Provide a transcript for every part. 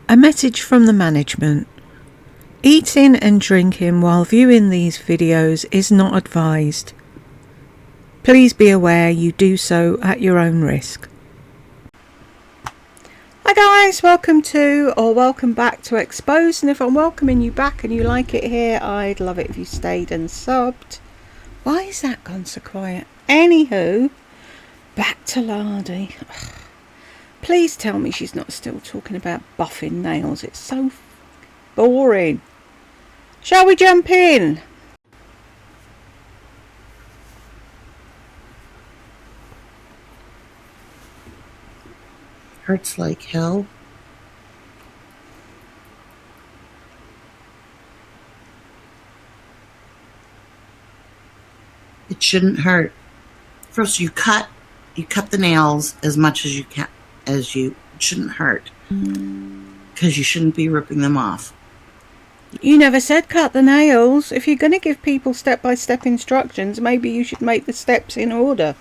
A message from the management. Eating and drinking while viewing these videos is not advised. Please be aware you do so at your own risk. Hi guys, welcome back to Exposed, and if I'm welcoming you back and you like it here, I'd love it if you stayed and subbed. Why is that gone so quiet? Anywho, back to Lardy. Please tell me she's not still talking about buffing nails. It's so boring. Shall we jump in? Hurts like hell. It shouldn't hurt. First, you cut the nails as much as you can. It shouldn't hurt, because you shouldn't be ripping them off. You never said cut the nails. If you're going to give people step-by-step instructions, maybe you should make the steps in order.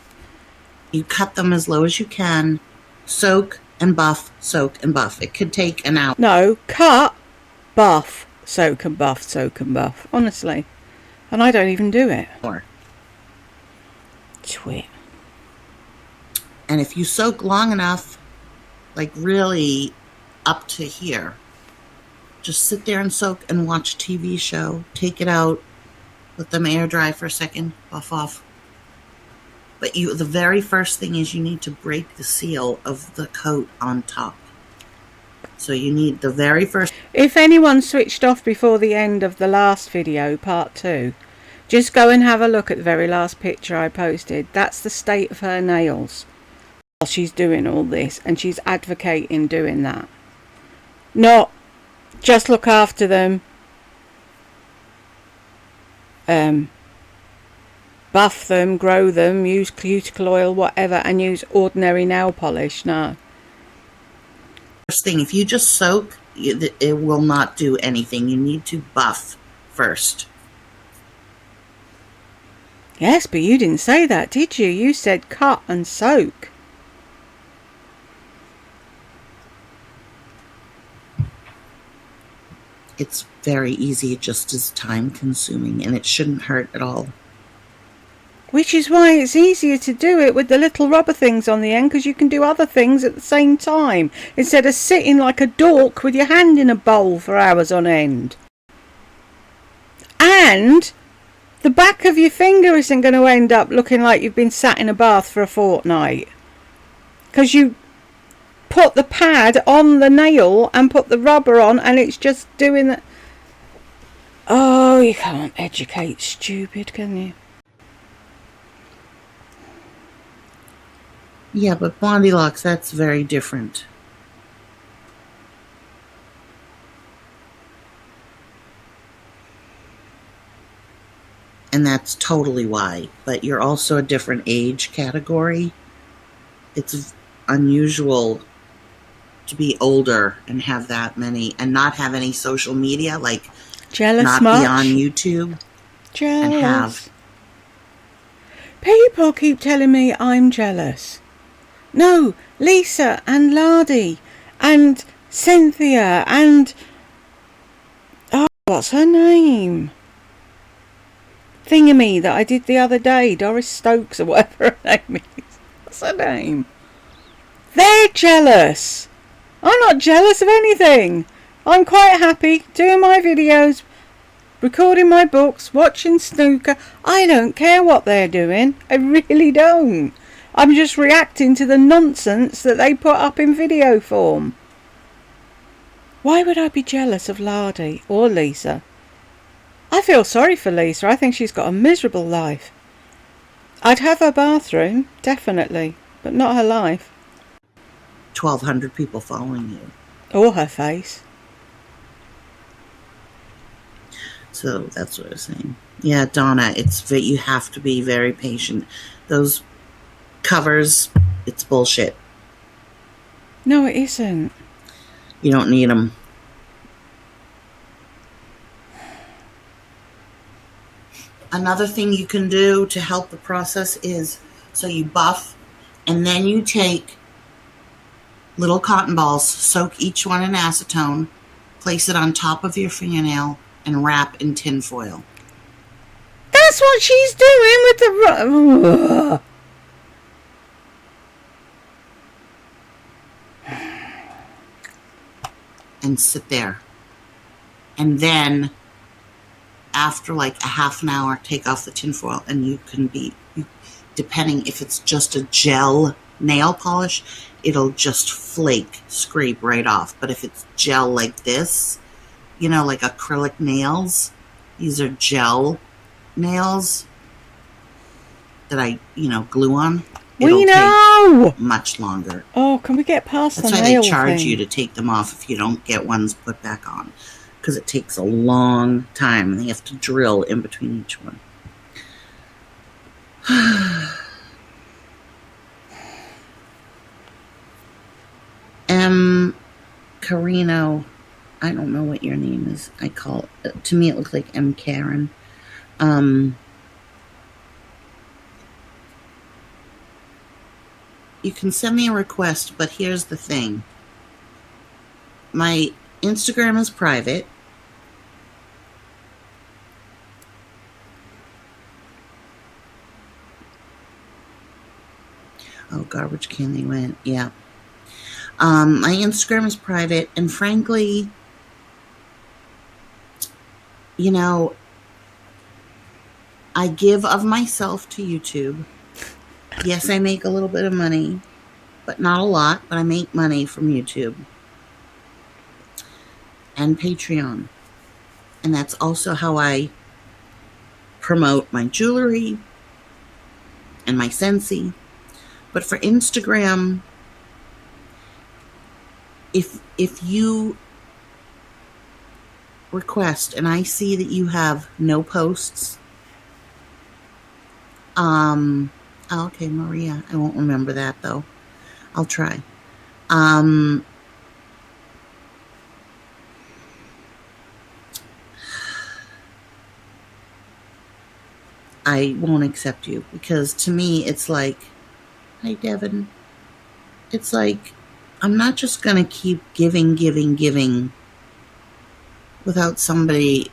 You cut them as low as you can. Soak and buff, soak and buff. It could take an hour. No, cut, buff, soak and buff, soak and buff. Honestly. And I don't even do it. Twit. And if you soak long enough, like really up to here, just sit there and soak and watch a TV show. Take it out, let them air dry for a second, buff off. But the very first thing is you need to break the seal of the coat on top. So you need the very first... If anyone switched off before the end of the last video, part 2, just go and have a look at the very last picture I posted. That's the state of her nails while she's doing all this, and she's advocating doing that. Not just look after them, buff them, grow them, use cuticle oil, whatever, and use ordinary nail polish. No. First thing, if you just soak, it will not do anything. You need to buff first. Yes, but you didn't say that, did you? You said cut and soak. It's very easy, just as time consuming, and it shouldn't hurt at all. Which is why it's easier to do it with the little rubber things on the end, because you can do other things at the same time, instead of sitting like a dork with your hand in a bowl for hours on end. And the back of your finger isn't going to end up looking like you've been sat in a bath for a fortnight, because you put the pad on the nail and put the rubber on, and it's just doing that. Oh, you can't educate stupid, can you? Yeah, but Blondie Locks, that's very different. And that's totally why. But you're also a different age category. It's unusual to be older and have that many, and not have any social media, like jealous not much? be on YouTube. Jealous. And have. People keep telling me I'm jealous. No, Lisa and Lardy and Cynthia and... oh, what's her name? Thingamy that I did the other day, Doris Stokes or whatever her name is. What's her name? They're jealous. I'm not jealous of anything. I'm quite happy doing my videos, recording my books, watching snooker. I don't care what they're doing. I really don't. I'm just reacting to the nonsense that they put up in video form. Why would I be jealous of Lardy or Lisa? I feel sorry for Lisa. I think she's got a miserable life. I'd have her bathroom, definitely, but not her life. 1,200 people following you. Or her face. So that's what I was saying. Yeah, Donna, you have to be very patient. Those covers, it's bullshit. No, it isn't. You don't need them. Another thing you can do to help the process is, so you buff, and then you take little cotton balls, soak each one in acetone, place it on top of your fingernail, and wrap in tin foil. That's what she's doing with the... And sit there. And then after like a half an hour, take off the tinfoil, and you can be, depending if it's just a gel nail polish, it'll just flake, scrape right off. But if it's gel like this, like acrylic nails, these are gel nails that I, glue on. We know! Take much longer. Oh, can we get past That's the nail why they charge thing? you to take them off if you don't get ones put back on. Because it takes a long time, and they have to drill in between each one. M. Carino, I don't know what your name is. To me it looks like M. Karen. You can send me a request, but here's the thing. My Instagram is private. Oh, garbage can they went. Yeah. My Instagram is private, and frankly, I give of myself to YouTube. Yes, I make a little bit of money, but not a lot, but I make money from YouTube and Patreon. And that's also how I promote my jewelry and my Scentsy. But for Instagram, if you request and I see that you have no posts, okay, Maria, I won't remember that though. I'll try. I won't accept you, because to me it's like, hi Devin, it's like, I'm not just gonna keep giving without somebody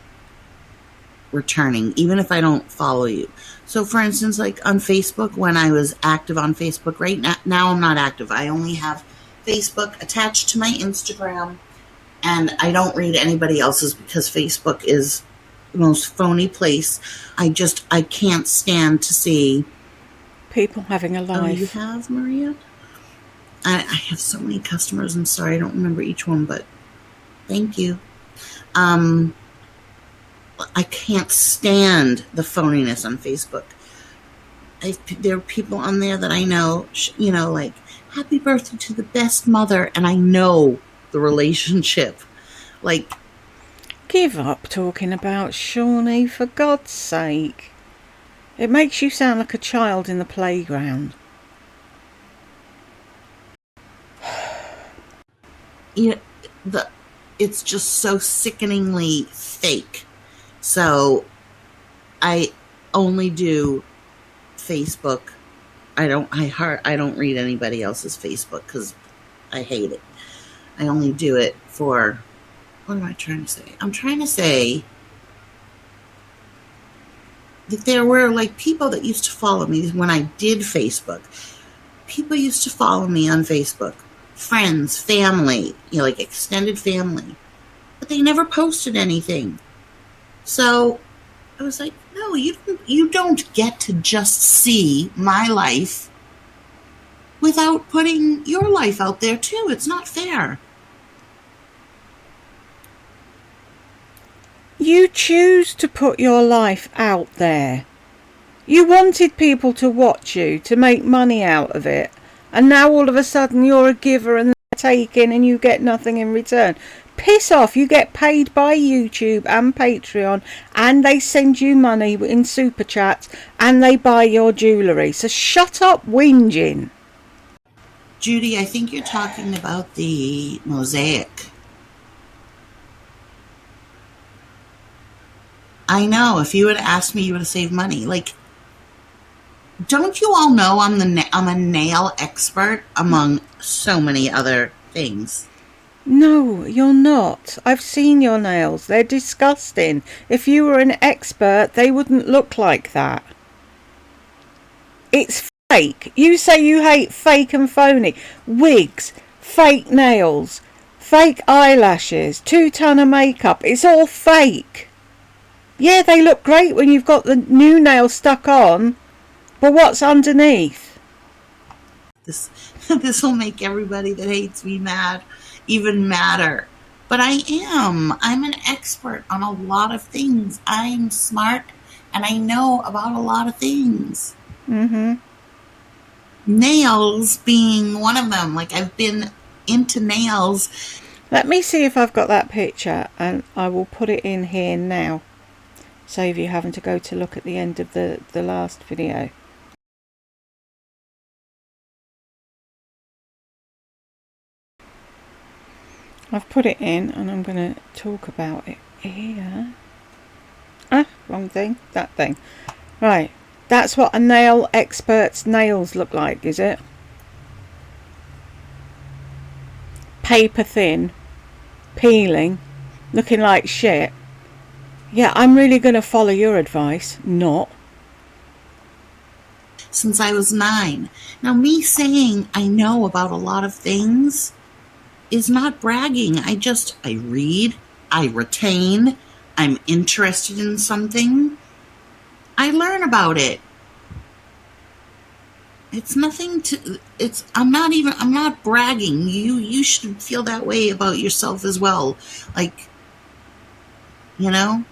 returning, even if I don't follow you. So for instance, like on Facebook, when I was active on Facebook, right now I'm not active. I only have Facebook attached to my Instagram, and I don't read anybody else's because Facebook is the most phony place. I can't stand to see people having a life. Oh, you have, Maria? I have so many customers. I'm sorry, I don't remember each one, but thank you. I can't stand the phoniness on Facebook. There are people on there that I know, like, happy birthday to the best mother, and I know the relationship. Like, give up talking about Shawnee, for God's sake. It makes you sound like a child in the playground. It's just so sickeningly fake. So I only do Facebook. I don't read anybody else's Facebook because I hate it. I only do it for, what am I trying to say? I'm trying to say that there were like people that used to follow me when I did Facebook. People used to follow me on Facebook. Friends, family, like extended family. But they never posted anything. So I was like, no, you don't get to just see my life without putting your life out there too. It's not fair. You choose to put your life out there. You wanted people to watch you, to make money out of it. And now all of a sudden you're a giver and they're taking and you get nothing in return. Piss off. You get paid by YouTube and Patreon, and they send you money in super chats, and they buy your jewellery. So shut up whinging. Judy, I think you're talking about the mosaic. I know. If you had asked me, you would have saved money. Like, Don't you all know I'm a nail expert among so many other things? No, you're not. I've seen your nails. They're disgusting. If you were an expert, they wouldn't look like that. It's fake. You say you hate fake and phony. Wigs, fake nails, fake eyelashes, 2 ton of makeup. It's all fake. Yeah, they look great when you've got the new nails stuck on, but what's underneath? This this will make everybody that hates me mad even madder. But I'm an expert on a lot of things. I'm smart and I know about a lot of things. Mm-hmm. Nails being one of them. Like, I've been into nails. Let me see if I've got that picture, and I will put it in here now. Save you having to go to look at the end of the last video. I've put it in and I'm going to talk about it here. Ah, wrong thing. That thing. Right. That's what a nail expert's nails look like, is it? Paper thin. Peeling. Looking like shit. Yeah, I'm really going to follow your advice. Not. Since I was 9. Now, me saying I know about a lot of things is not bragging. I read, I retain, I'm interested in something, I learn about it. It's nothing to, I'm not bragging. You should feel that way about yourself as well. Like, you know,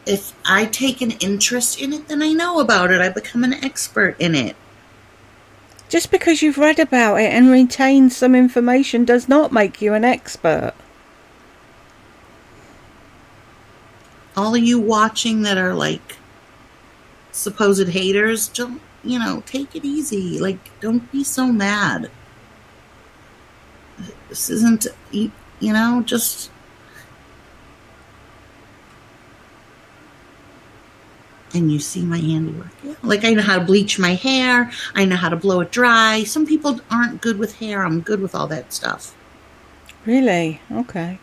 if I take an interest in it, then I know about it. I become an expert in it. Just because you've read about it and retained some information does not make you an expert. All of you watching that are like supposed haters, don't, take it easy. Like, don't be so mad. This isn't, just. And you see my handiwork. Yeah. Like, I know how to bleach my hair. I know how to blow it dry. Some people aren't good with hair. I'm good with all that stuff. Really? Okay.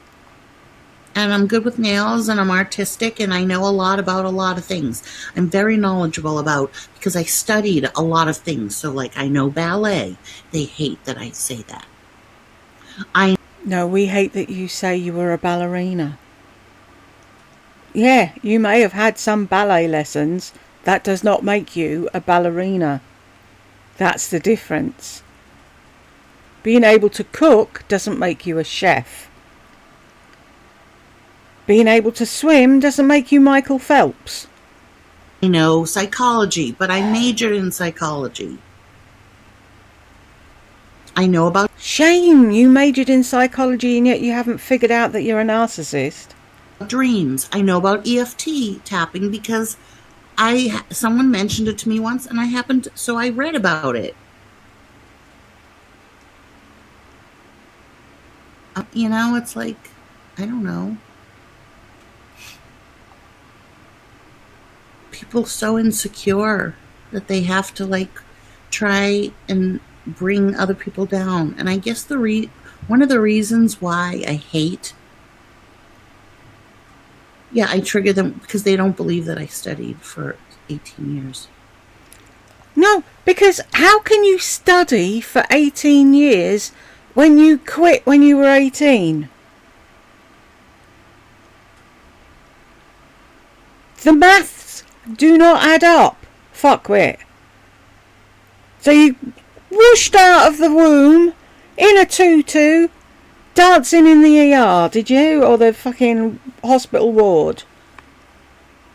And I'm good with nails, and I'm artistic, and I know a lot about a lot of things. I'm very knowledgeable about, because I studied a lot of things. So, like, I know ballet. They hate that I say that. No, we hate that you say you were a ballerina. Yeah, you may have had some ballet lessons. That does not make you a ballerina. That's the difference. Being able to cook doesn't make you a chef. Being able to swim doesn't make you Michael Phelps. I know psychology, but I majored in psychology. I know about... Shame, you majored in psychology and yet you haven't figured out that you're a narcissist. Dreams. I know about EFT tapping because someone mentioned it to me once, and so I read about it. It's like, I don't know. People so insecure that they have to, like, try and bring other people down. And I guess one of the reasons why I hate... Yeah, I trigger them because they don't believe that I studied for 18 years. No, because how can you study for 18 years when you quit when you were 18? The maths do not add up. Fuckwit. So you whooshed out of the womb in a tutu, dancing in the ER, did you? Or the fucking hospital ward?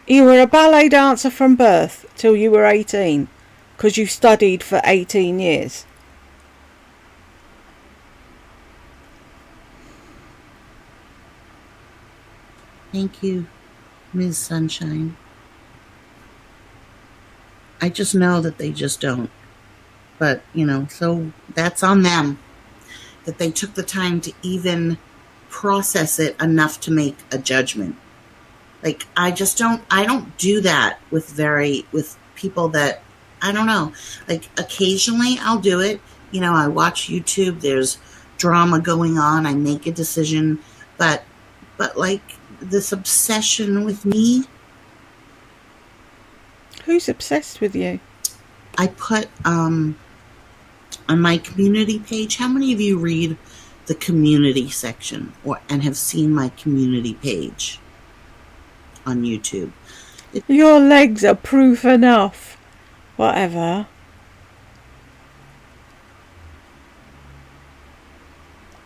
You were a ballet dancer from birth till you were 18 because you studied for 18 years. Thank you, Ms. Sunshine. I just know that they just don't. But, so that's on them. That they took the time to even process it enough to make a judgment. Like, I don't do that with people that I don't know. Like occasionally I'll do it. You know, I watch YouTube. There's drama going on. I make a decision, but like this obsession with me, Who's obsessed with you? I put on my community page. How many of you read the community section or and have seen my community page on YouTube? Your legs are proof enough. Whatever.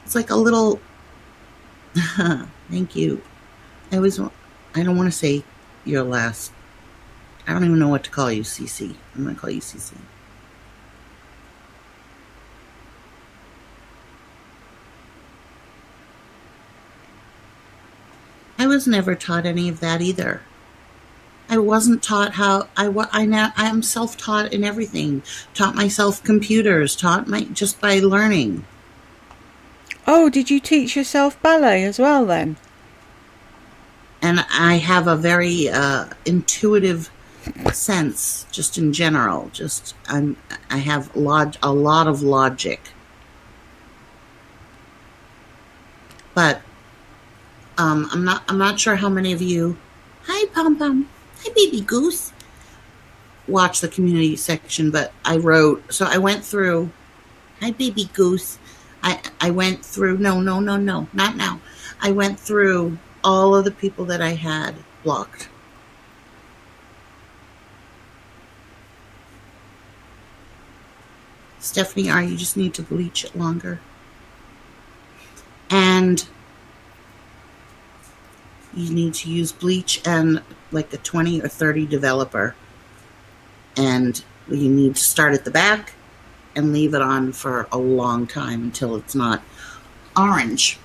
It's like a little. Thank you. I don't want to say your last. I don't even know what to call you, CC. I'm going to call you CC. I was never taught any of that either. I wasn't taught how I am self-taught in everything. Taught myself computers. Just by learning. Oh, did you teach yourself ballet as well then? And I have a very intuitive sense, just in general. I have a lot of logic. But I'm not sure how many of you. Hi, Pom Pom. Hi, Baby Goose. Watch the community section, but I went through. Hi, Baby Goose. I went through. No, not now. I went through all of the people that I had blocked. Stephanie R., you just need to bleach it longer. And you need to use bleach and like a 20 or 30 developer. And you need to start at the back and leave it on for a long time until it's not orange.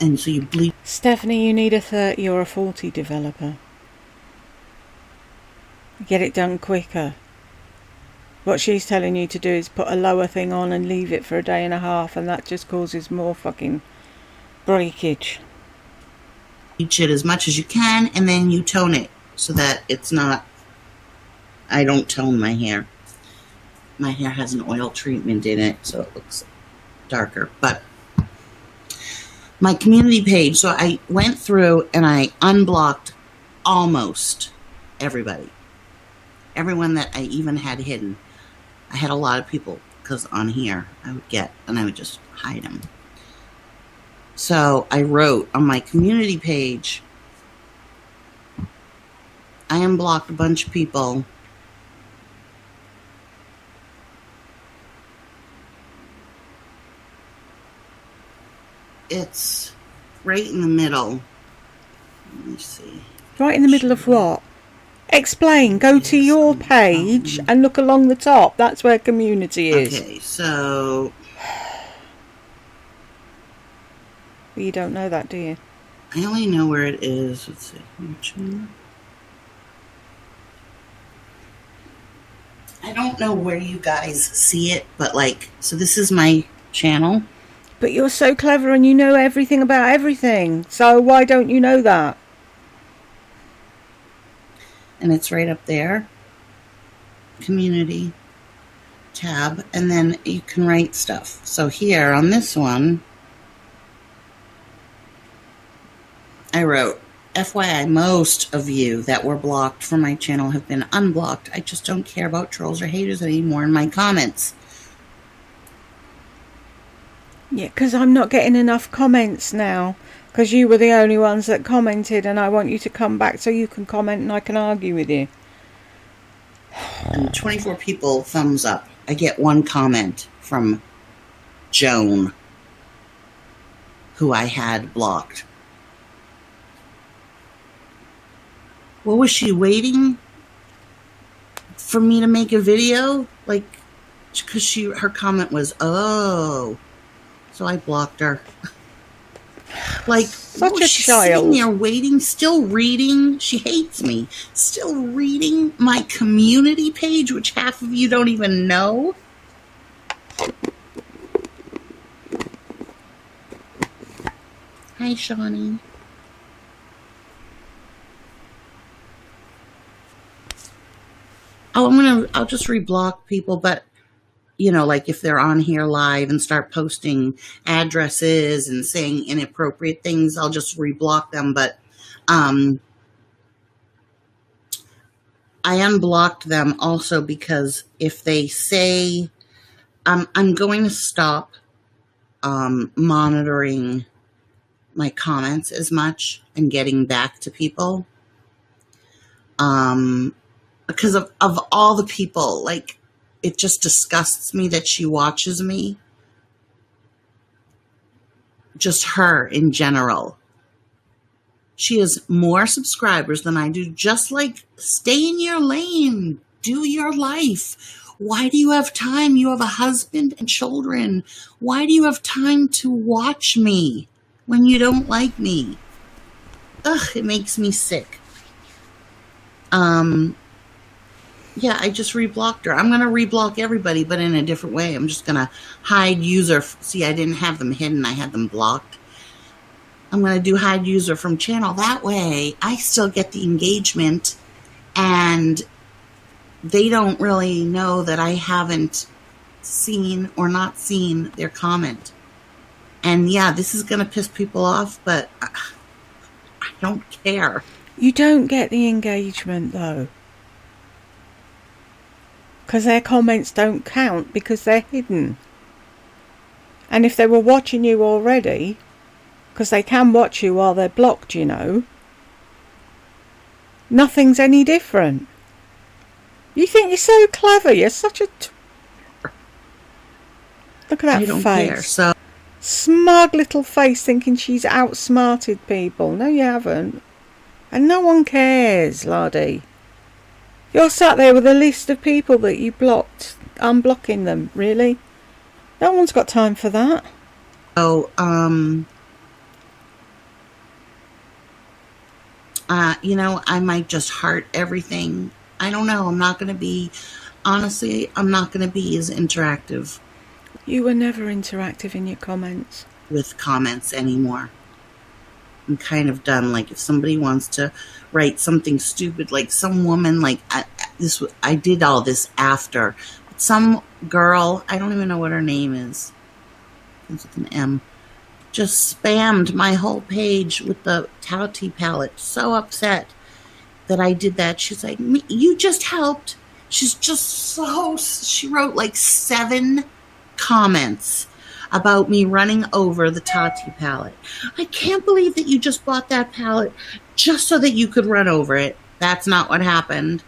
And so you bleach. Stephanie, you need a 30 or a 40 developer. Get it done quicker. What she's telling you to do is put a lower thing on and leave it for a day and a half, and that just causes more fucking breakage. Bleach it as much as you can, and then you tone it so that it's not. I don't tone my hair. My hair has an oil treatment in it, so it looks darker. But my community page, so I went through and I unblocked almost everybody. Everyone that I even had hidden. I had a lot of people because on here I would get and I would just hide them. So I wrote on my community page, I unblocked a bunch of people. It's right in the middle. Let me see. Right in the middle of what? Explain. Go to your page and look along the top. That's where community is. Okay, so. Well, you don't know that, do you? I only know where it is. Let's see. I don't know where you guys see it, but so this is my channel. But you're so clever and you know everything about everything. So why don't you know that? And it's right up there. Community tab. And then you can write stuff. So here on this one, I wrote, FYI, most of you that were blocked from my channel have been unblocked. I just don't care about trolls or haters anymore in my comments. Yeah, because I'm not getting enough comments now. Because you were the only ones that commented, and I want you to come back so you can comment and I can argue with you. And 24 people thumbs up. I get one comment from Joan, who I had blocked. What was she waiting for me to make a video? Because her comment was, oh. So I blocked her. Such a she's child. Sitting there waiting, still reading. She hates me. Still reading my community page, which half of you don't even know. Hi, Shawnee. I'll just reblock people, but like if they're on here live and start posting addresses and saying inappropriate things, I'll just reblock them. But I unblocked them also because if they say, I'm going to stop monitoring my comments as much and getting back to people. Because of all the people, like, it just disgusts me that she watches me. Just her in general. She has more subscribers than I do. Just like, stay in your lane. Do your life. Why do you have time? You have a husband and children. Why do you have time to watch me when you don't like me? Ugh, it makes me sick. Yeah, I just reblocked her. I'm going to reblock everybody, but in a different way. I'm just going to hide user. See, I didn't have them hidden. I had them blocked. I'm going to do hide user from channel. That way, I still get the engagement, and they don't really know that I haven't seen or not seen their comment. And yeah, this is going to piss people off, but I don't care. You don't get the engagement, though. Because their comments don't count because they're hidden. And if they were watching you already, because they can watch you while they're blocked, nothing's any different. You think you're so clever. You're such a... Look at that I don't face. care, so... Smug little face thinking she's outsmarted people. No, you haven't. And no one cares, laddie. You're sat there with a list of people that you blocked, unblocking them, really? No one's got time for that. So, I might just heart everything. I don't know. I'm not going to be, honestly, I'm not going to be as interactive. You were never interactive in your comments. With comments anymore. I'm kind of done. Like, if somebody wants to write something stupid, like some woman, like, I did all this after. Some girl, I don't even know what her name is. It's with an M. Just spammed my whole page with the Tauti palette. So upset that I did that. She's like, you just helped. She's just so... She wrote like 7 comments about me running over the Tati palette. I can't believe that you just bought that palette just so that you could run over it. That's not what happened.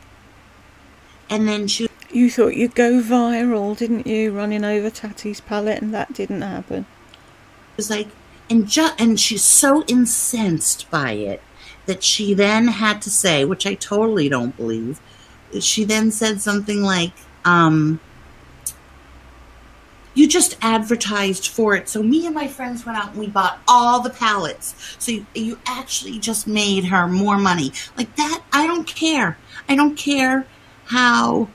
And then You thought you'd go viral, didn't you, running over Tati's palette, and that didn't happen. It was like, and she's so incensed by it that she then had to say, which I totally don't believe, she then said something like, you just advertised for it. So me and my friends went out and we bought all the palettes. So you actually just made her more money. Like that, I don't care. I don't care how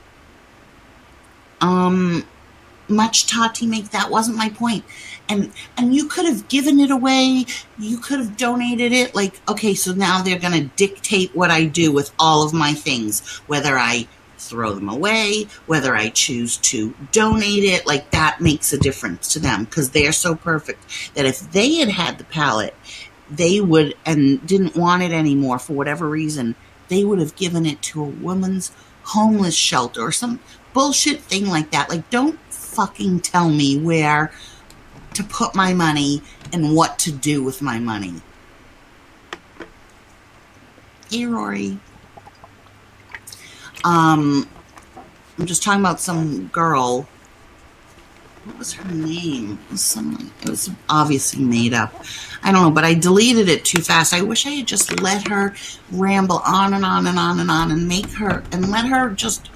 much Tati make. That wasn't my point. And you could have given it away. You could have donated it. Like, okay, so now they're going to dictate what I do with all of my things, whether I throw them away, whether I choose to donate it. Like, that makes a difference to them because they're so perfect that if they had had the palette, they would, and didn't want it anymore for whatever reason, they would have given it to a woman's homeless shelter or some bullshit thing like that. Like, don't fucking tell me where to put my money and what to do with my money. Hey, Rory. I'm just talking about some girl. What was her name? It was obviously made up. I don't know, but I deleted it too fast. I wish I had just let her ramble on and on and on and on and let her just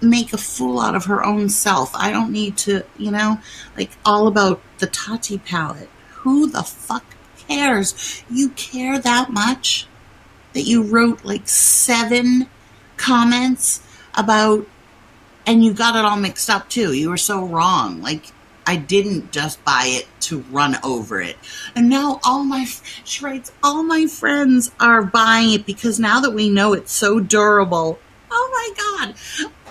make a fool out of her own self. I don't need to, like all about the Tati palette. Who the fuck cares? You care that much that you wrote like 7 comments about, and you got it all mixed up too. You were so wrong. Like, I didn't just buy it to run over it. And now she writes, all my friends are buying it because now that we know it's so durable. Oh my God.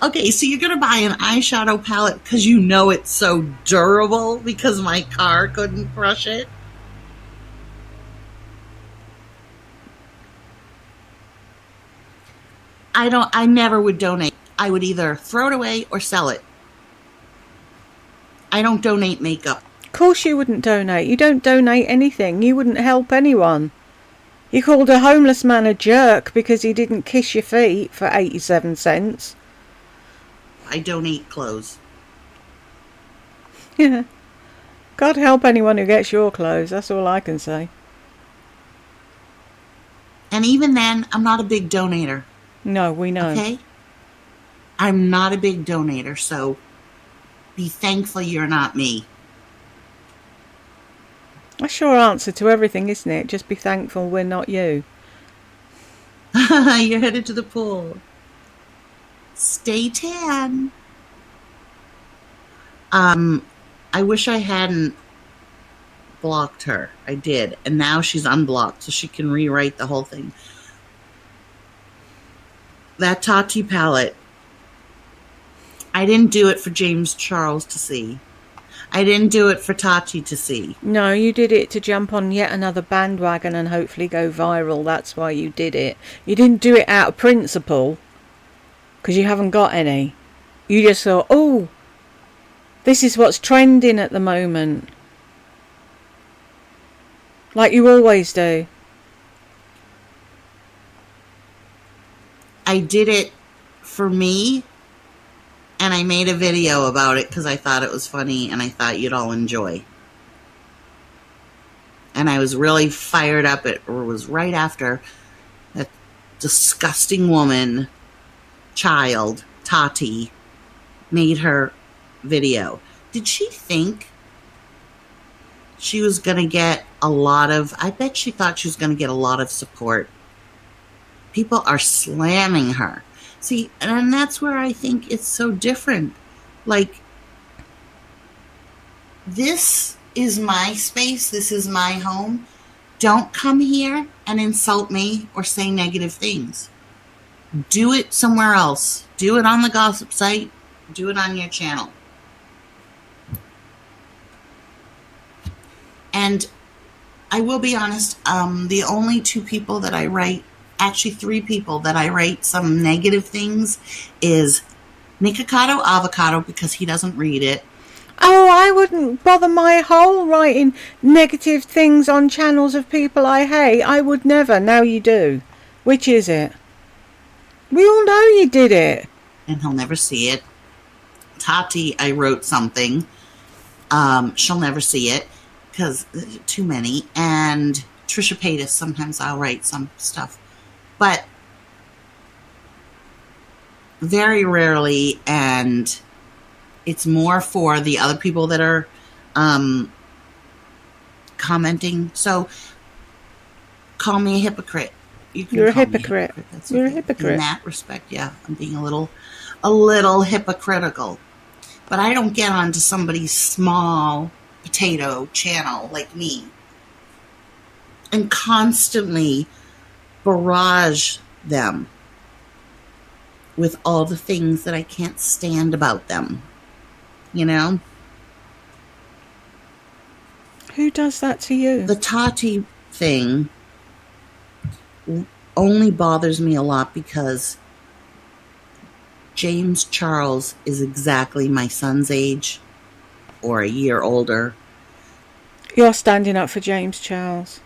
Okay, so you're going to buy an eyeshadow palette because you know it's so durable because my car couldn't crush it? I never would donate. I would either throw it away or sell it. I don't donate makeup. Of course you wouldn't donate. You don't donate anything. You wouldn't help anyone. You called a homeless man a jerk because he didn't kiss your feet for 87 cents. I donate clothes. Yeah. God help anyone who gets your clothes. That's all I can say. And even then, I'm not a big donator. No, we know. Okay? I'm not a big donator, so be thankful you're not me. That's your answer to everything, isn't it? Just be thankful we're not you. You're headed to the pool. Stay tan. I wish I hadn't blocked her. I did. And now she's unblocked, so she can rewrite the whole thing. That Tati palette, I didn't do it for James Charles to see. I didn't do it for Tati to see. No, you did it to jump on yet another bandwagon and hopefully go viral. That's why you did it. You didn't do it out of principle, because you haven't got any. You just thought, oh, this is what's trending at the moment. Like you always do. I did it for me, and I made a video about it because I thought it was funny and I thought you'd all enjoy. And I was really fired up. It was right after that disgusting woman, child, Tati, made her video. Did she think she was going to get a lot of, I bet she thought she was going to get a lot of support. People are slamming her. See, and that's where I think it's so different. Like, this is my space. This is my home. Don't come here and insult me or say negative things. Do it somewhere else. Do it on the gossip site. Do it on your channel. And I will be honest, the only two people that I write, actually three people that I write some negative things, is Nikocado Avocado, because he doesn't read it. Oh, I wouldn't bother my whole writing negative things on channels of people I hate. I would never. Now you do. Which is it? We all know you did it. And he'll never see it. Tati, I wrote something. She'll never see it because too many. And Trisha Paytas, sometimes I'll write some stuff. But very rarely, and it's more for the other people that are commenting. So call me a hypocrite. You're a hypocrite. You're a hypocrite. In that respect, yeah, I'm being a little hypocritical. But I don't get onto somebody's small potato channel like me and constantly barrage them with all the things that I can't stand about them. You know? Who does that to you? The Tati thing only bothers me a lot because James Charles is exactly my son's age or a year older. You're standing up for James Charles.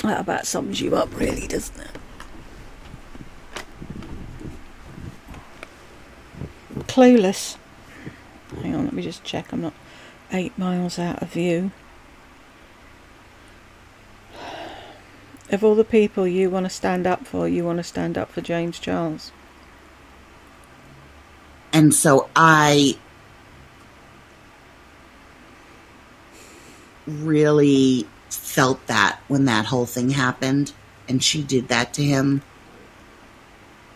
That about sums you up, really, doesn't it? Clueless. Hang on, let me just check. I'm not 8 miles out of view. Of all the people you want to stand up for, you want to stand up for James Charles. And so I really felt that when that whole thing happened and she did that to him.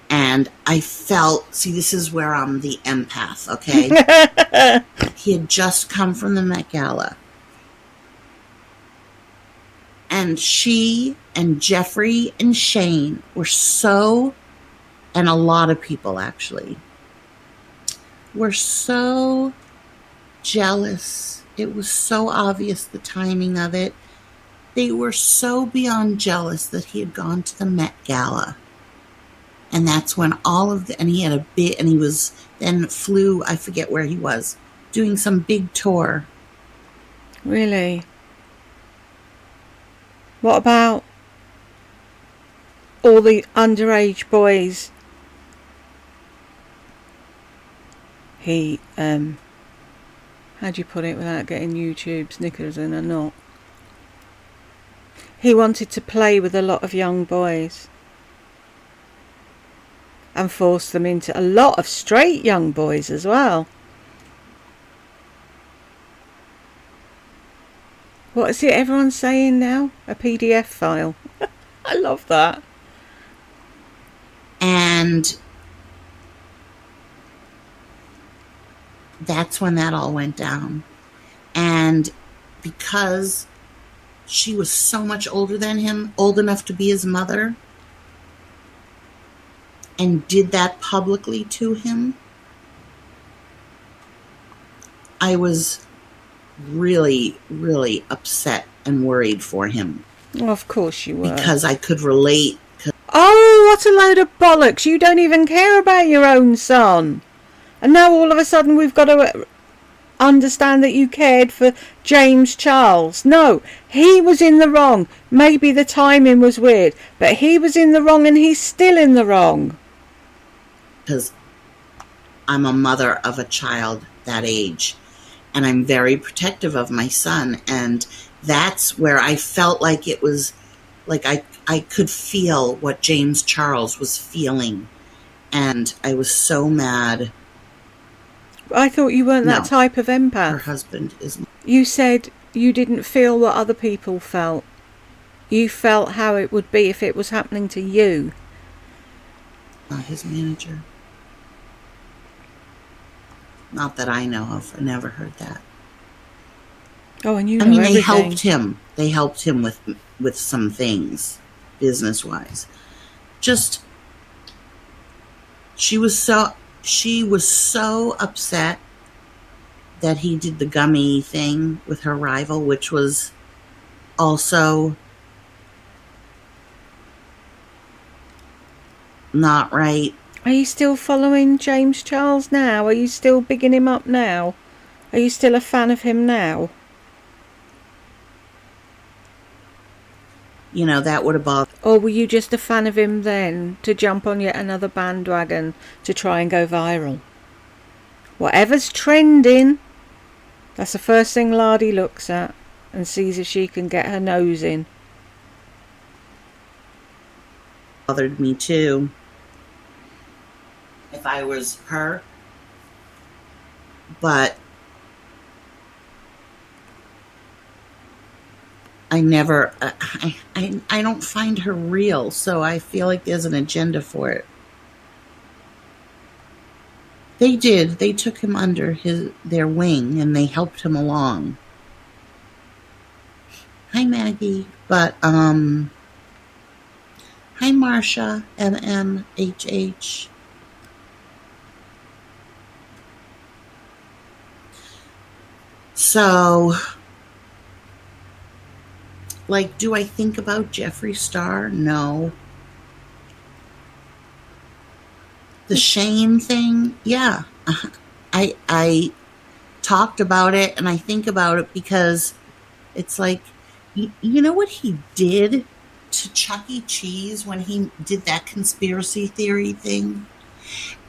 And I felt, see, this is where I'm the empath, okay? He had just come from the Met Gala. And she and Jeffrey and Shane were so and a lot of people actually, were so jealous. It was so obvious, the timing of it. They were so beyond jealous that he had gone to the Met Gala. And that's when and he had a big, and he was, then flew, I forget where he was, doing some big tour. Really? What about all the underage boys he, how do you put it without getting YouTube's knickers in a knot? He wanted to play with a lot of young boys and force them into a lot of straight young boys as well. What is it everyone's saying now? A PDF file. I love that. And that's when that all went down. And because she was so much older than him, old enough to be his mother, and did that publicly to him, I was really, really upset and worried for him. Well, of course you were. Because I could relate. Oh, what a load of bollocks. You don't even care about your own son. And now all of a sudden we've got to understand that you cared for James Charles. No, he was in the wrong. Maybe the timing was weird, but he was in the wrong and he's still in the wrong. Because I'm a mother of a child that age, and I'm very protective of my son, and that's where I felt like it was like I could feel what James Charles was feeling, and I was so mad. I thought you weren't that type of empath. Her husband is. You said you didn't feel what other people felt. You felt how it would be if it was happening to you. His manager. Not that I know of. I never heard that. Oh, and you know I mean, everything. they helped him. They helped him with some things, business-wise. Just, she was so upset that he did the gummy thing with her rival, which was also not right. Are you still following James Charles now? Are you still bigging him up now? Are you still a fan of him now? You know, that would have bothered. Or were you just a fan of him then to jump on yet another bandwagon to try and go viral? Whatever's trending, that's the first thing Lardy looks at and sees if she can get her nose in. Bothered me too. If I was her. But I never, I don't find her real, so I feel like there's an agenda for it. They did. They took him under their wing and they helped him along. Hi, Maggie. But, hi, Marsha, MMHH. So, like, do I think about Jeffree Star? No. The Shane thing? Yeah. I talked about it and I think about it because it's like, you know what he did to Chuck E. Cheese when he did that conspiracy theory thing?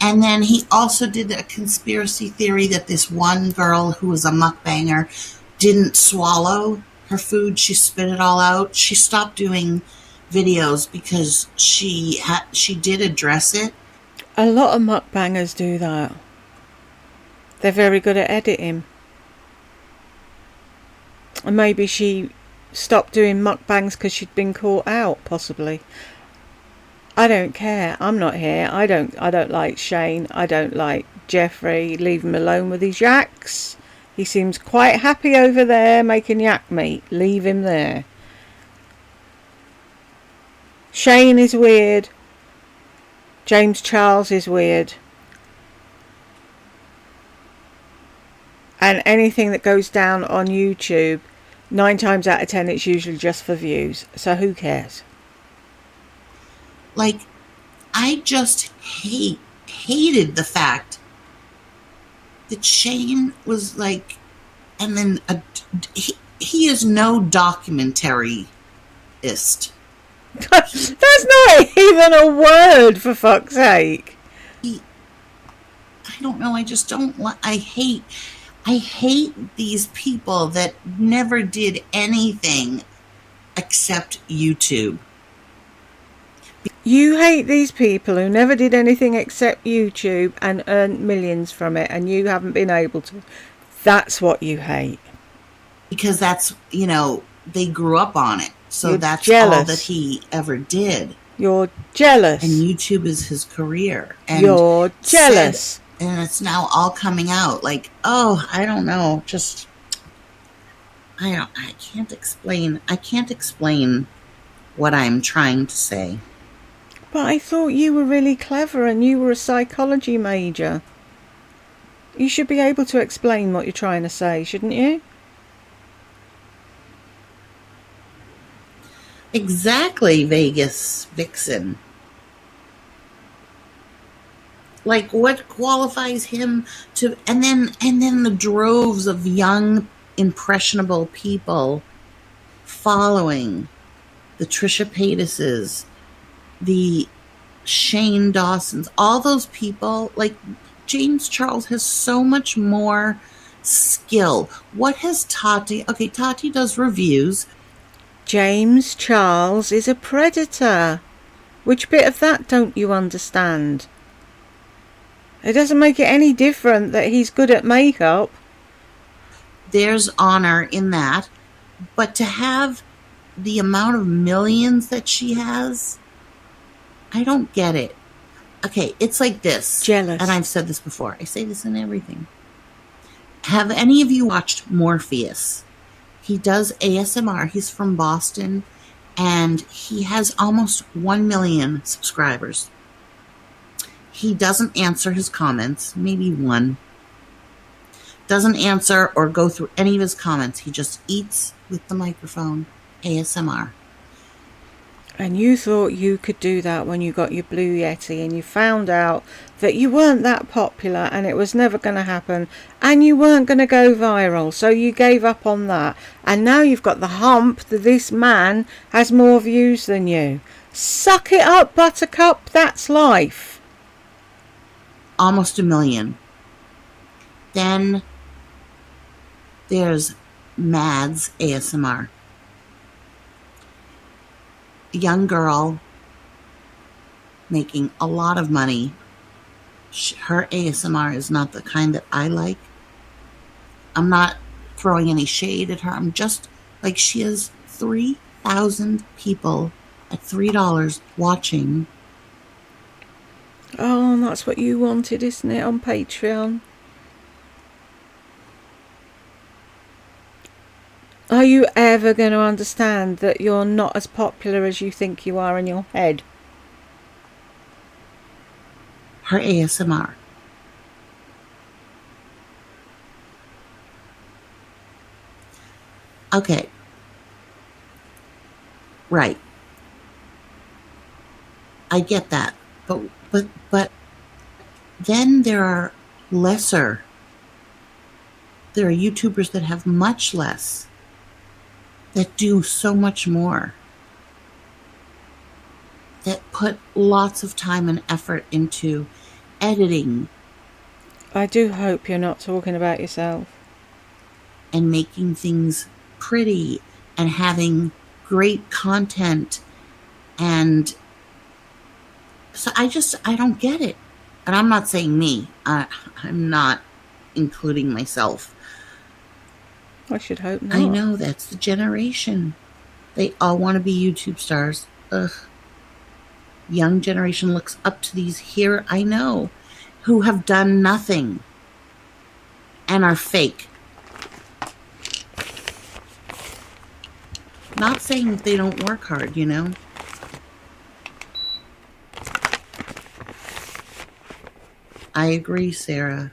And then he also did a conspiracy theory that this one girl who was a mukbanger didn't swallow her food. She spit it all out. She stopped doing videos because she did address it. A lot of mukbangers do that. They're very good at editing. And maybe she stopped doing mukbangs because she'd been caught out, possibly. I don't care. I'm not here. I don't like Shane. I don't like Jeffrey. Leave him alone with his yaks. He seems quite happy over there making yak meat. Leave him there. Shane is weird. James Charles is weird. And anything that goes down on YouTube, 9 times out of 10, it's usually just for views. So who cares? Like, I just hated the fact that Shane was like, and then he is no documentary-ist. That's not even a word, for fuck's sake. I don't know. I just don't want. I hate these people that never did anything except YouTube. You hate these people who never did anything except YouTube and earned millions from it, and you haven't been able to. That's what you hate. Because that's, they grew up on it. So You're that's jealous. all that he ever did. You're jealous. And YouTube is his career. And you're jealous. And it's now all coming out. Like, oh, I don't know. Just, I can't explain. I can't explain what I'm trying to say. But I thought you were really clever and you were a psychology major. You should be able to explain what you're trying to say, shouldn't you? Exactly, Vegas Vixen. Like, what qualifies him to, and then the droves of young, impressionable people following the Trisha Paytas's, the Shane Dawson's, all those people. Like, James Charles has so much more skill. What has Tati? Okay, Tati does reviews. James Charles is a predator. Which bit of that don't you understand? It doesn't make it any different that he's good at makeup. There's honor in that. But to have the amount of millions that she has, I don't get it. Okay, it's like this. Jealous. And I've said this before. I say this in everything. Have any of you watched Morpheus? He does ASMR. He's from Boston. And he has almost 1 million subscribers. He doesn't answer his comments. Maybe one. Doesn't answer or go through any of his comments. He just eats with the microphone. ASMR. And you thought you could do that when you got your Blue Yeti and you found out that you weren't that popular and it was never going to happen and you weren't going to go viral. So you gave up on that. And now you've got the hump that this man has more views than you. Suck it up, Buttercup. That's life. Almost 1 million. Then there's Mads ASMR. A young girl making a lot of money. Her ASMR is not the kind that I like. I'm not throwing any shade at her. I'm just like, she has 3,000 people at $3 watching. Oh, that's what you wanted, isn't it, on Patreon? Are you ever going to understand that you're not as popular as you think you are in your head? Her ASMR. Okay. Right. I get that. But then there are lesser. There are YouTubers that have much less, that do so much more, that put lots of time and effort into editing. I do hope you're not talking about yourself. And making things pretty and having great content. And so I don't get it. And I'm not saying me. I'm not including myself. I should hope not. I know, that's the generation. They all want to be YouTube stars. Ugh. Young generation looks up to these here, I know, who have done nothing and are fake. Not saying that they don't work hard, I agree, Sarah.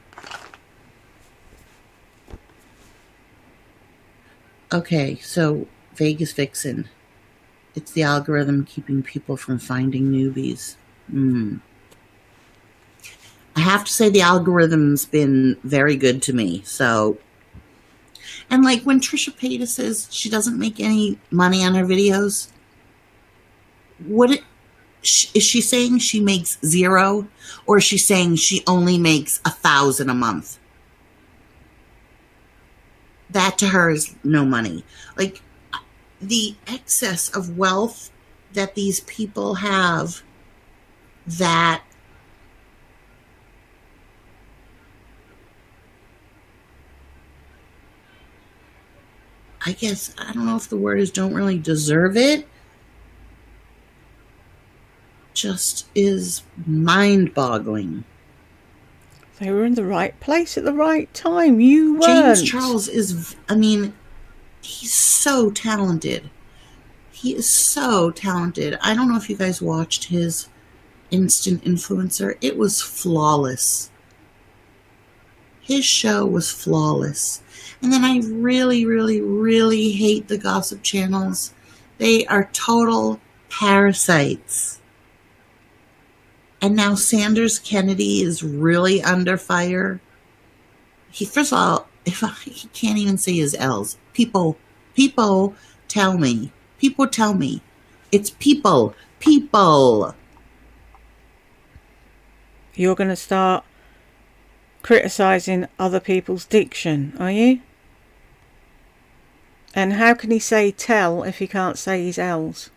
Okay, so Vegas Vixen. It's the algorithm keeping people from finding newbies. I have to say the algorithm's been very good to me. So, and like when Trisha Paytas says she doesn't make any money on her videos, is she saying she makes zero, or is she saying she only makes 1,000 a month? That to her is no money. Like the excess of wealth that these people have, that I guess, I don't know if the word is don't really deserve it, just is mind-boggling. They were in the right place at the right time. You weren't. James Charles is, I mean, he's so talented. He is so talented. I don't know if you guys watched his Instant Influencer. It was flawless. His show was flawless. And then I really, really, really hate the gossip channels. They are total parasites. And now Sanders Kennedy is really under fire. First of all, he can't even say his L's. People tell me. People tell me. It's people. You're going to start criticising other people's diction, are you? And how can he say tell if he can't say his L's?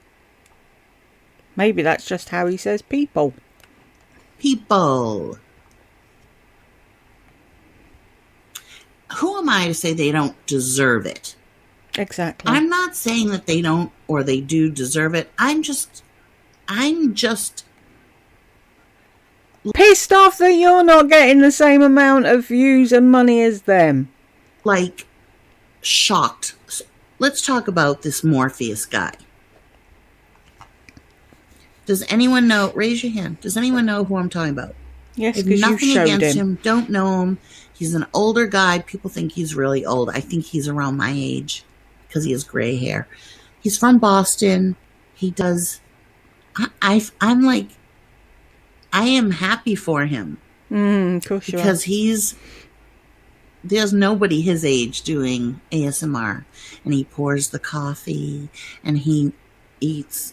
Maybe that's just how he says people. People. Who am I to say they don't deserve it? Exactly. I'm not saying that they don't or they do deserve it. I'm just pissed off that you're not getting the same amount of views and money as them. Like, shocked. Let's talk about this Morpheus guy. Does anyone know? Raise your hand. Does anyone know who I'm talking about? Yes, because you showed against him. Don't know him. He's an older guy. People think he's really old. I think he's around my age because he has gray hair. He's from Boston. He does. I'm like, I am happy for him. Of course you are. Because there's nobody his age doing ASMR. And he pours the coffee and he eats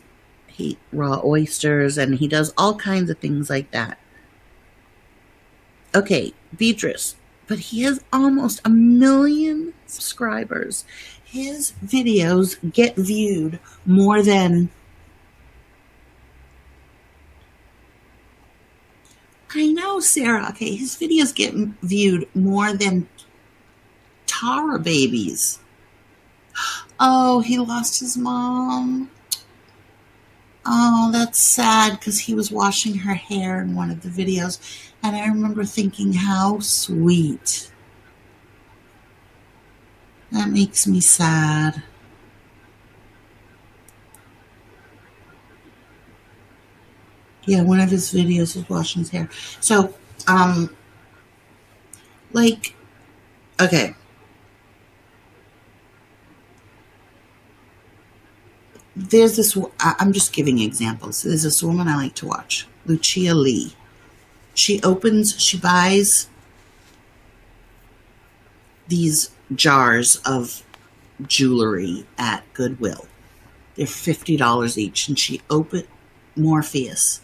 raw oysters and he does all kinds of things like that. Okay, Beatrice, but he has almost 1 million subscribers. His videos get viewed more than... I know, Sarah. Okay, his videos get viewed more than Tara babies. Oh, he lost his mom. Oh, that's sad because he was washing her hair in one of the videos. And I remember thinking, how sweet. That makes me sad. Yeah, one of his videos was washing his hair. So, like, okay. There's this, I'm just giving examples. There's this woman I like to watch, Lucia Lee. She buys these jars of jewelry at Goodwill. They're $50 each. And Morpheus.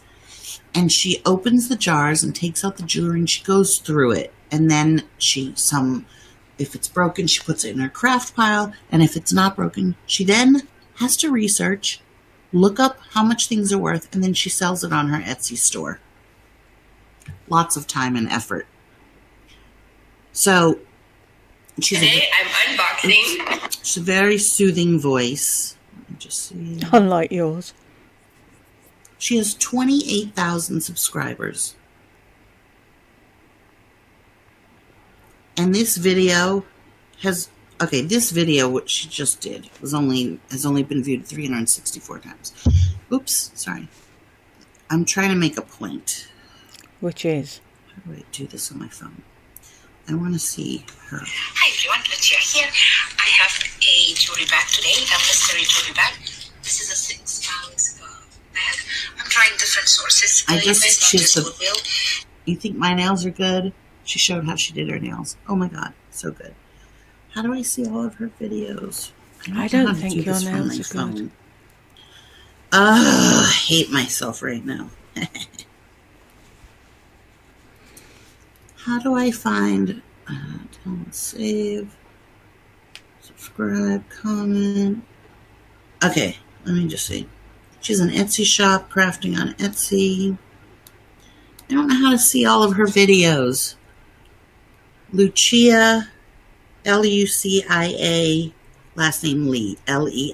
And she opens the jars and takes out the jewelry and she goes through it. And then if it's broken, she puts it in her craft pile. And if it's not broken, she then has to research, look up how much things are worth, and then she sells it on her Etsy store. Lots of time and effort. So today I'm unboxing. She's a very soothing voice. Let me just see. Unlike yours. She has 28,000 subscribers. And this video this video, which she just did, has only been viewed 364 times. Oops, sorry. I'm trying to make a point. Which is? How do I do this on my phone? I want to see her. Hi everyone, Lucia here. I have a jewelry bag today, a mystery jewelry bag. This is a 6 ounce bag. I'm trying different sources. You think my nails are good? She showed how she did her nails. Oh my god, so good. How do I see all of her videos? I don't think your nails are good. I hate myself right now. How do I find, save, subscribe, comment. Okay, let me just see. She's an Etsy shop, crafting on Etsy. I don't know how to see all of her videos. Lucia, Lucia, last name Lee, Lei.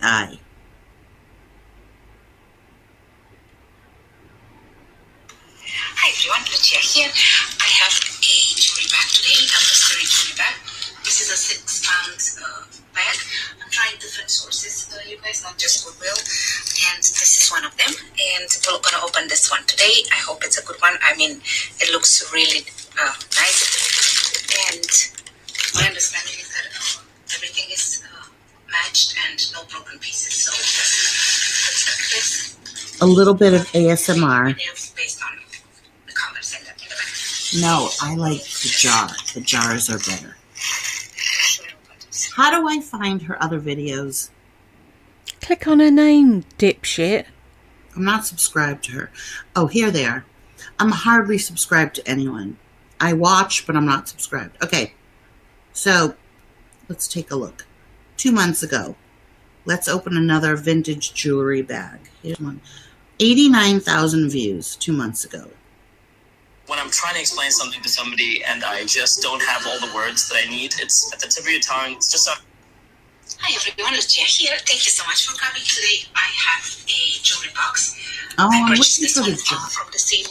Hi everyone, Lucia here. I have a jewelry bag today, a mystery jewelry bag. This is a 6 ounce bag. I'm trying different sources, you guys, not just Goodwill. And this is one of them. And we're gonna open this one today. I hope it's a good one. I mean, it looks really nice. And my understanding is that everything is matched and no broken pieces. So let's start this. A little bit of ASMR. Based on the colors in the back. No, I like the jar. The jars are better. How do I find her other videos? Click on her name, dipshit. I'm not subscribed to her. Oh, here they are. I'm hardly subscribed to anyone. I watch, but I'm not subscribed. Okay, so let's take a look. 2 months ago, let's open another vintage jewelry bag. Here's one. 89,000 views 2 months ago. When I'm trying to explain something to somebody and I just don't have all the words that I need, it's at the tip of your tongue. It's just a... Hi everyone, Lucia here. Thank you so much for coming today. I have a jewelry box. Oh, I I'm purchased looking this for one the jar. from the same...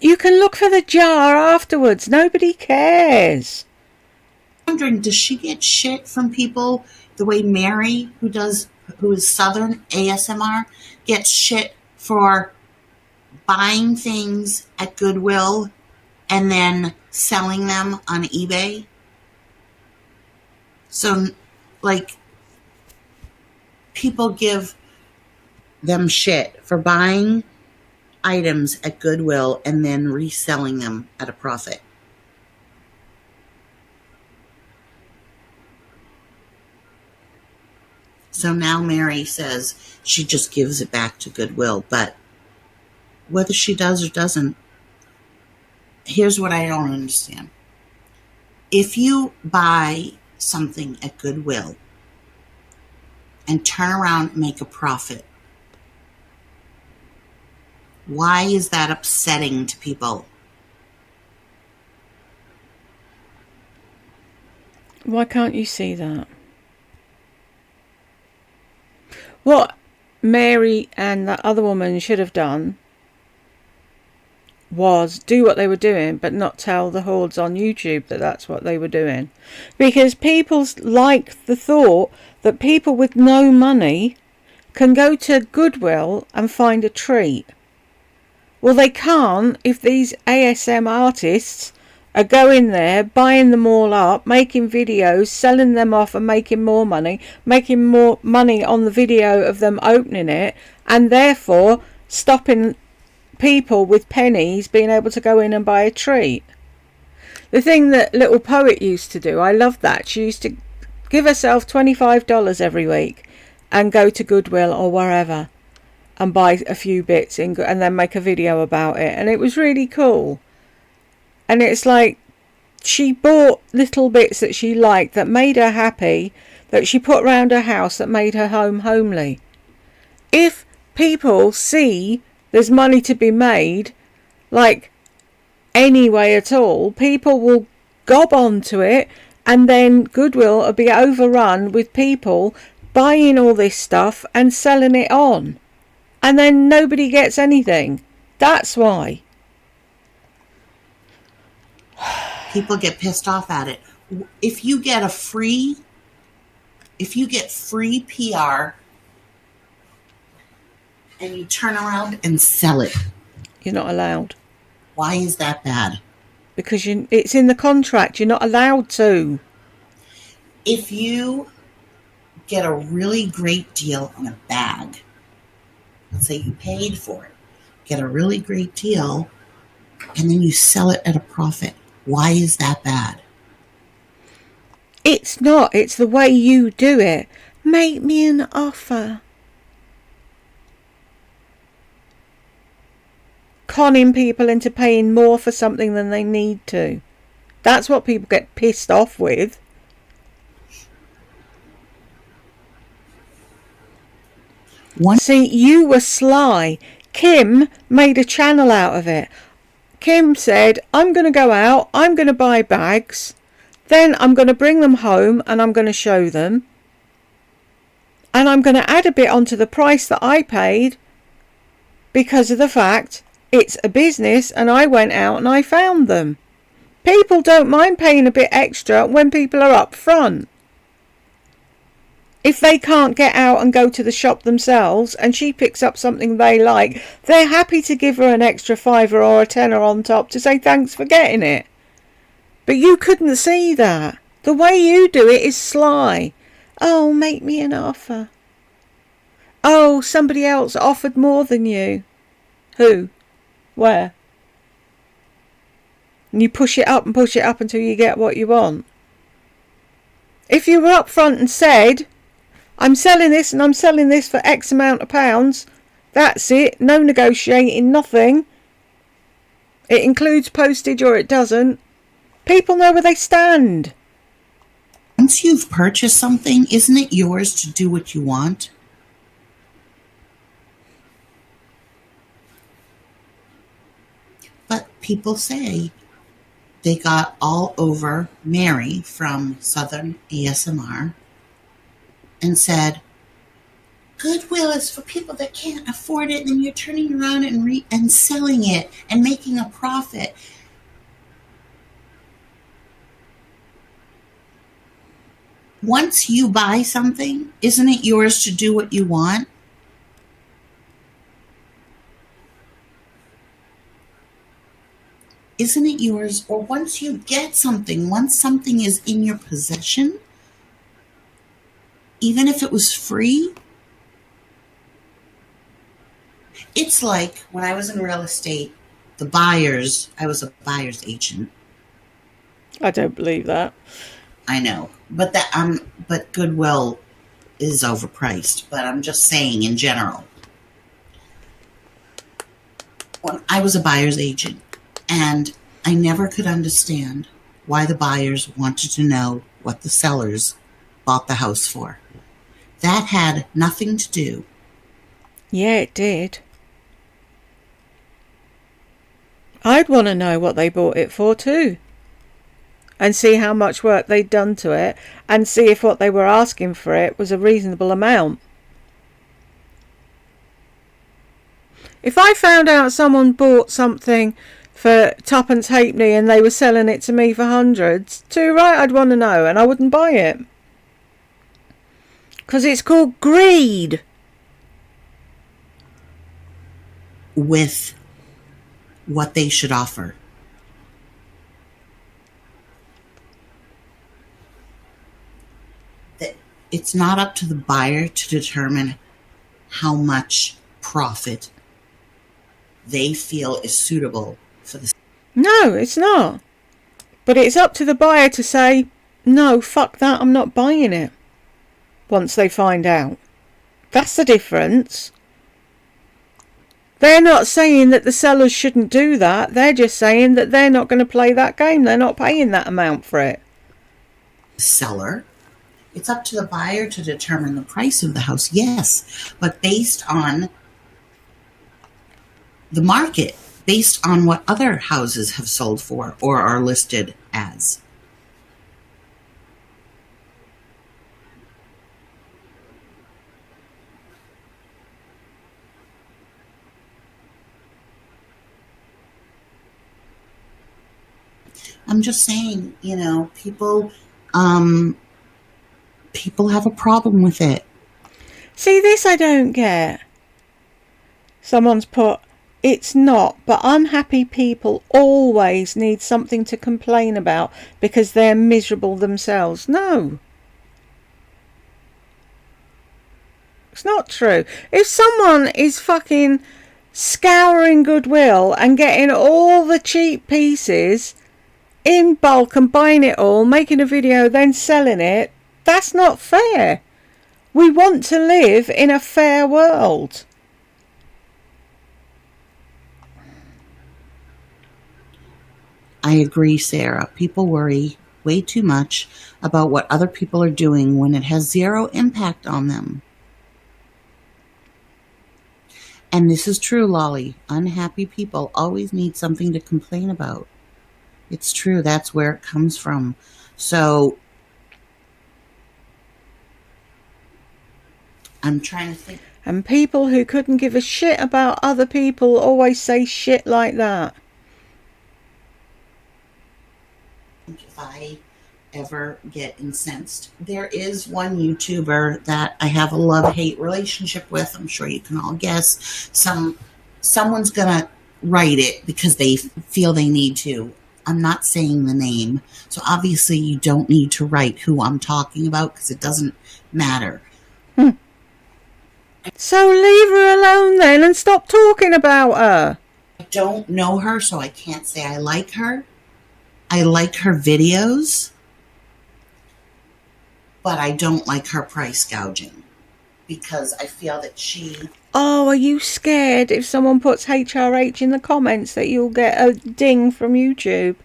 You can look for the jar afterwards. Nobody cares. I'm wondering, does she get shit from people the way Mary, who is Southern ASMR, gets shit for buying things at Goodwill and then selling them on eBay? So, like, people give them shit for buying items at Goodwill and then reselling them at a profit. So now Mary says she just gives it back to Goodwill, but whether she does or doesn't, here's what I don't understand. If you buy something at Goodwill and turn around and make a profit, why is that upsetting to people? Why can't you see that? What Mary and that other woman should have done was do what they were doing, but not tell the hordes on YouTube that that's what they were doing. Because people like the thought that people with no money can go to Goodwill and find a treat. Well, they can't if these ASM artists are going there, buying them all up, making videos, selling them off and making more money on the video of them opening it, and therefore stopping people with pennies being able to go in and buy a treat. The thing that Little Poet used to do, I love that. She used to give herself $25 every week and go to Goodwill or wherever and buy a few bits and then make a video about it, and it was really cool. And it's like she bought little bits that she liked, that made her happy, that she put around her house, that made her home homely. If people see there's money to be made, like any way at all, people will gob onto it, and then Goodwill will be overrun with people buying all this stuff and selling it on. And then nobody gets anything. That's why. People get pissed off at it. If you get free PR and you turn around and sell it, You're not allowed. Why is that bad? Because it's in the contract. You're not allowed to. If you get a really great deal on a bag, let's say you paid for it, get a really great deal, and then you sell it at a profit, why is that bad? It's not. It's the way you do it. Make me an offer. Conning people into paying more for something than they need to. That's what people get pissed off with. See, you were sly. Kim made a channel out of it. Kim said, I'm going to go out, I'm going to buy bags, then I'm going to bring them home and I'm going to show them. And I'm going to add a bit onto the price that I paid because of the fact it's a business and I went out and I found them. People don't mind paying a bit extra when people are up front. If they can't get out and go to the shop themselves and she picks up something they like, they're happy to give her an extra £5 or a £10 on top to say thanks for getting it. But you couldn't see that. The way you do it is sly. Oh, make me an offer. Oh, somebody else offered more than you. Who? Where? And you push it up until you get what you want. If you were up front and said, I'm selling this and I'm selling this for X amount of pounds, that's it, no negotiating, nothing. It includes postage or it doesn't. People know where they stand. Once you've purchased something, isn't it yours to do what you want? But people say they got all over Mary from Southern ASMR and said, Goodwill is for people that can't afford it, and then you're turning around and selling it and making a profit. Once you buy something, isn't it yours to do what you want? Isn't it yours? Or once you get something, once something is in your possession, even if it was free, it's like when I was in real estate, I was a buyer's agent. I don't believe that. I know, but Goodwill is overpriced. But I'm just saying in general. When I was a buyer's agent, and I never could understand why the buyers wanted to know what the sellers bought the house for. That had nothing to do. Yeah, it did. I'd want to know what they bought it for too. And see how much work they'd done to it. And see if what they were asking for it was a reasonable amount. If I found out someone bought something for twopence halfpenny and they were selling it to me for hundreds, too right, I'd want to know, and I wouldn't buy it. Because it's called greed. With what they should offer. That it's not up to the buyer to determine how much profit they feel is suitable for the. No, it's not. But it's up to the buyer to say, no, fuck that, I'm not buying it. Once they find out. That's the difference. They're not saying that the sellers shouldn't do that. They're just saying that they're not going to play that game. They're not paying that amount for it. Seller. It's up to the buyer to determine the price of the house, yes. But based on the market, based on what other houses have sold for or are listed as. I'm just saying, people have a problem with it. See, this I don't get. Someone's put, It's not, but unhappy people always need something to complain about because they're miserable themselves. No. It's not true. If someone is fucking scouring Goodwill and getting all the cheap pieces in bulk and buying it all, making a video, then selling it, that's not fair. We want to live in a fair world. I agree, Sarah. People worry way too much about what other people are doing when it has zero impact on them. And this is true, Lolly. Unhappy people always need something to complain about. It's true. That's where it comes from. So I'm trying to think. And people who couldn't give a shit about other people always say shit like that. If I ever get incensed, there is one YouTuber that I have a love-hate relationship with. I'm sure you can all guess. Someone's gonna write it because they feel they need to. I'm not saying the name, so obviously you don't need to write who I'm talking about because it doesn't matter. So leave her alone then and stop talking about her. I don't know her, so I can't say I like her. I like her videos, but I don't like her price gouging because I feel that she... Oh, are you scared if someone puts HRH in the comments that you'll get a ding from YouTube?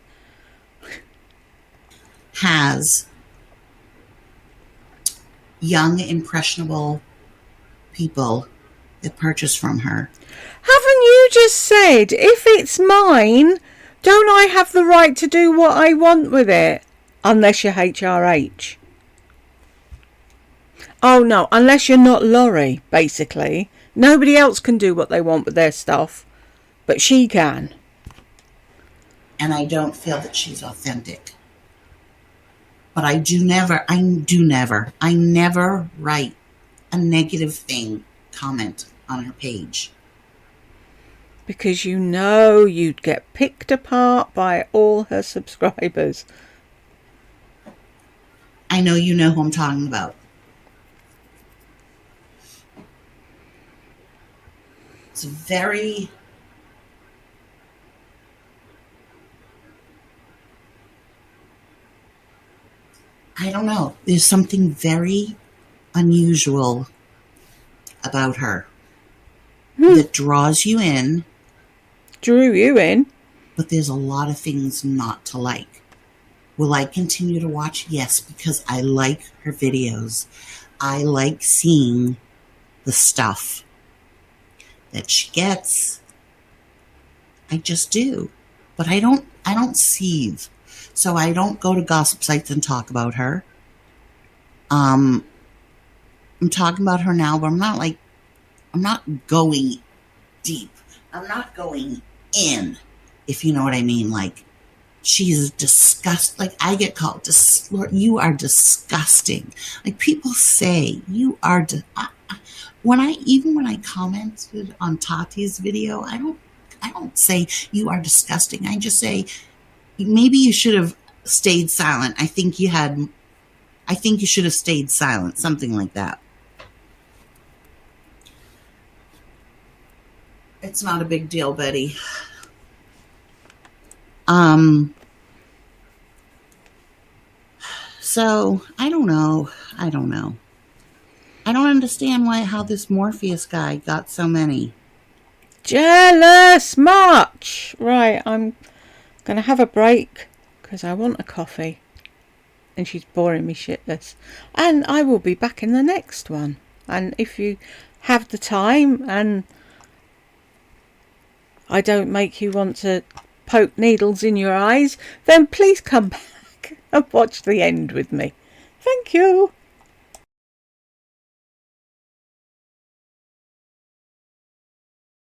has young, impressionable people that purchase from her. Haven't you just said, if it's mine, don't I have the right to do what I want with it? Unless you're HRH. Oh no, unless you're not Laurie, basically. Nobody else can do what they want with their stuff, but she can. And I don't feel that she's authentic. But I never write a negative comment on her page. Because you know you'd get picked apart by all her subscribers. I know you know who I'm talking about. It's very... I don't know. There's something very unusual about her that draws you in. Drew you in. But there's a lot of things not to like. Will I continue to watch? Yes, because I like her videos. I like seeing the stuff that she gets. I just do. But I don't seethe. So I don't go to gossip sites and talk about her. I'm talking about her now, but I'm not going deep. I'm not going in, if you know what I mean. Like, she's disgusting. Like, I get called, Lord, you are disgusting. Like, people say, you are, when I commented on Tati's video, I don't say you are disgusting. I just say, maybe you should have stayed silent. I think you should have stayed silent. Something like that. It's not a big deal, Betty. So I don't know. I don't understand how this Morpheus guy got so many. Jealous much. Right, I'm gonna have a break because I want a coffee and she's boring me shitless, and I will be back in the next one. And if you have the time and I don't make you want to poke needles in your eyes, then please come back and watch the end with me. Thank you.